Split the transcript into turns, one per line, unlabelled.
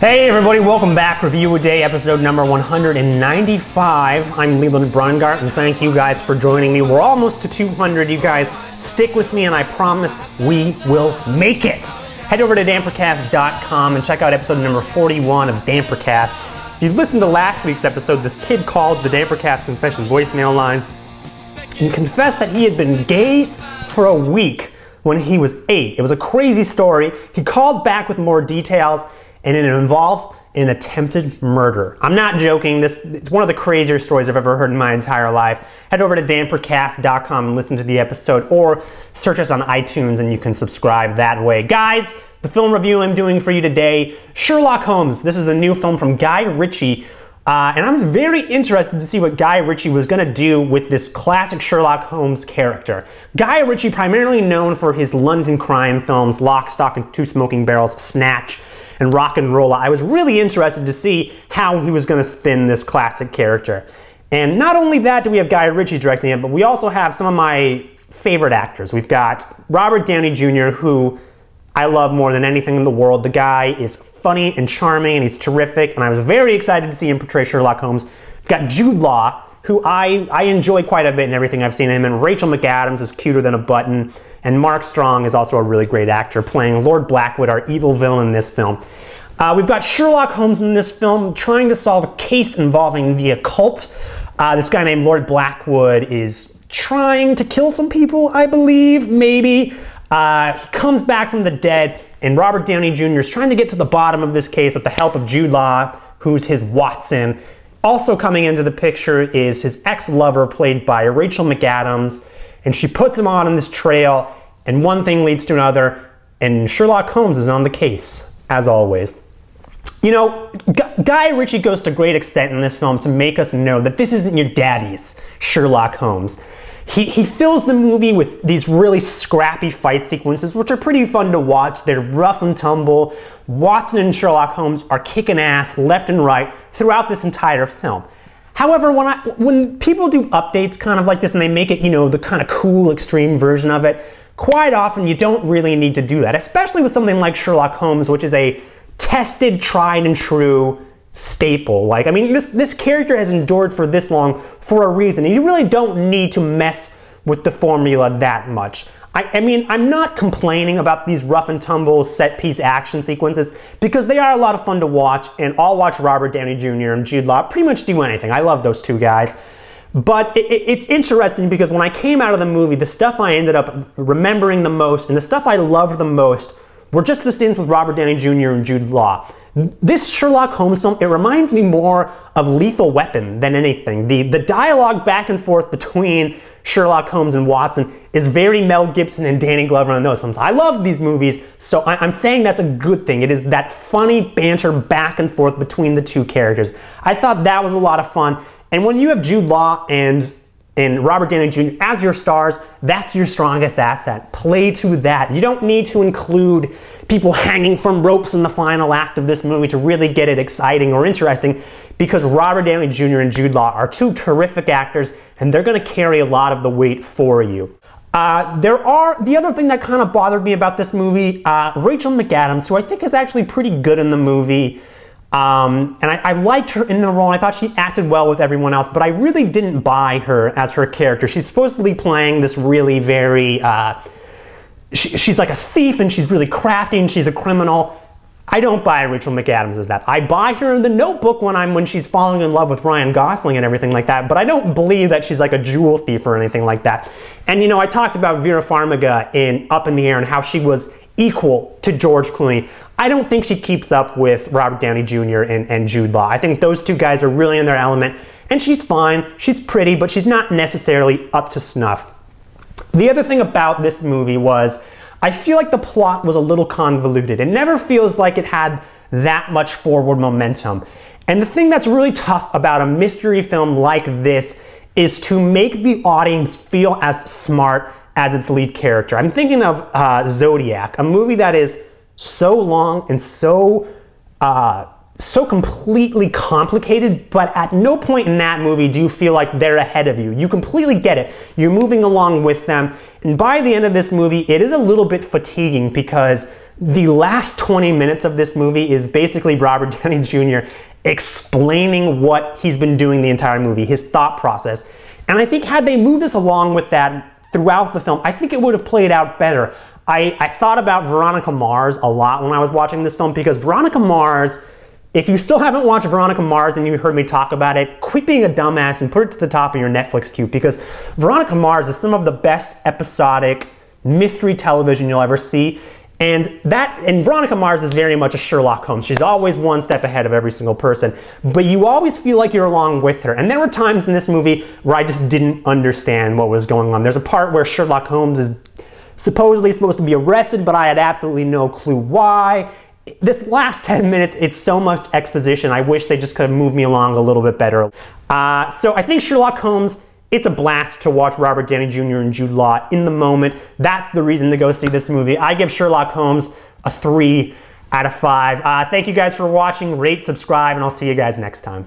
Hey everybody, welcome back. Review a Day, episode number 195. I'm Leland Brungart, and thank you guys for joining me. We're almost to 200. You guys stick with me, and I promise we will make it. Head over to dampercast.com and check out episode number 41 of Dampercast. If you've listened to last week's episode, this kid called the Dampercast Confession voicemail line and confessed that he had been gay for a week when he was 8. It was a crazy story. He called back with more details, and it involves an attempted murder. I'm not joking. It's one of the crazier stories I've ever heard in my entire life. Head over to dampercast.com and listen to the episode, or search us on iTunes and you can subscribe that way. Guys, the film review I'm doing for you today, Sherlock Holmes. This is the new film from Guy Ritchie. And I was very interested to see what Guy Ritchie was going to do with this classic Sherlock Holmes character. Guy Ritchie, primarily known for his London crime films, Lock, Stock, and Two Smoking Barrels, Snatch, and Rock and Rolla. I was really interested to see how he was going to spin this classic character. And not only that do we have Guy Ritchie directing it, but we also have some of my favorite actors. We've got Robert Downey Jr., who I love more than anything in the world. The guy is funny and charming, and he's terrific, and I was very excited to see him portray Sherlock Holmes. We've got Jude Law, who I enjoy quite a bit in everything I've seen him in. Rachel McAdams is cuter than a button, and Mark Strong is also a really great actor, playing Lord Blackwood, our evil villain in this film. We've got Sherlock Holmes in this film trying to solve a case involving the occult. This guy named Lord Blackwood is trying to kill some people, I believe, maybe. He comes back from the dead, and Robert Downey Jr. is trying to get to the bottom of this case with the help of Jude Law, who's his Watson. Also coming into the picture is his ex-lover, played by Rachel McAdams, and she puts him on this trail, and one thing leads to another, and Sherlock Holmes is on the case, as always. You know, Guy Ritchie goes to great extent in this film to make us know that this isn't your daddy's Sherlock Holmes. He fills the movie with these really scrappy fight sequences, which are pretty fun to watch. They're rough and tumble. Watson and Sherlock Holmes are kicking ass left and right throughout this entire film. However, when people do updates kind of like this and they make it, you know, the kind of cool, extreme version of it, quite often you don't really need to do that, especially with something like Sherlock Holmes, which is a tested, tried and true staple. Like, I mean, this character has endured for this long for a reason, and you really don't need to mess with the formula that much. I mean, I'm not complaining about these rough and tumble set-piece action sequences, because they are a lot of fun to watch, and I'll watch Robert Downey Jr. and Jude Law pretty much do anything. I love those two guys. But it's interesting because when I came out of the movie, the stuff I ended up remembering the most and the stuff I loved the most were just the scenes with Robert Downey Jr. and Jude Law. This Sherlock Holmes film, it reminds me more of Lethal Weapon than anything. The dialogue back and forth between Sherlock Holmes and Watson is very Mel Gibson and Danny Glover in those films. I love these movies, so I'm saying that's a good thing. It is that funny banter back and forth between the two characters. I thought that was a lot of fun. And when you have Jude Law and Robert Downey Jr. as your stars, that's your strongest asset. Play to that. You don't need to include people hanging from ropes in the final act of this movie to really get it exciting or interesting, because Robert Downey Jr. and Jude Law are two terrific actors, and they're going to carry a lot of the weight for you. The other thing that kind of bothered me about this movie, Rachel McAdams, who I think is actually pretty good in the movie, and I liked her in the role. I thought she acted well with everyone else, but I really didn't buy her as her character. She's supposedly playing this really very, she's like a thief, and she's really crafty, and she's a criminal. I don't buy Rachel McAdams as that. I buy her in The Notebook when she's falling in love with Ryan Gosling and everything like that, but I don't believe that she's like a jewel thief or anything like that. And you know, I talked about Vera Farmiga in Up in the Air and how she was equal to George Clooney. I don't think she keeps up with Robert Downey Jr. and Jude Law. I think those two guys are really in their element, and she's fine, she's pretty, but she's not necessarily up to snuff. The other thing about this movie was, I feel like the plot was a little convoluted. It never feels like it had that much forward momentum. And the thing that's really tough about a mystery film like this is to make the audience feel as smart as its lead character. I'm thinking of Zodiac, a movie that is so long and so completely complicated, but at no point in that movie do you feel like they're ahead of you. You completely get it. You're moving along with them, and by the end of this movie, it is a little bit fatiguing because The last 20 minutes of this movie is basically Robert Downey Jr. explaining what he's been doing the entire movie, his thought process. And I think had they moved us along with that throughout the film, I think it would have played out better. I thought about Veronica Mars a lot when I was watching this film, because Veronica Mars, if you still haven't watched Veronica Mars and you heard me talk about it, quit being a dumbass and put it to the top of your Netflix queue, because Veronica Mars is some of the best episodic mystery television you'll ever see. And Veronica Mars is very much a Sherlock Holmes. She's always one step ahead of every single person, but you always feel like you're along with her. And there were times in this movie where I just didn't understand what was going on. There's a part where Sherlock Holmes is supposedly supposed to be arrested, but I had absolutely no clue why. This last 10 minutes, it's so much exposition. I wish they just could have moved me along a little bit better. So I think Sherlock Holmes, it's a blast to watch Robert Downey Jr. and Jude Law in the moment. That's the reason to go see this movie. I give Sherlock Holmes a 3 out of 5. Thank you guys for watching. Rate, subscribe, and I'll see you guys next time.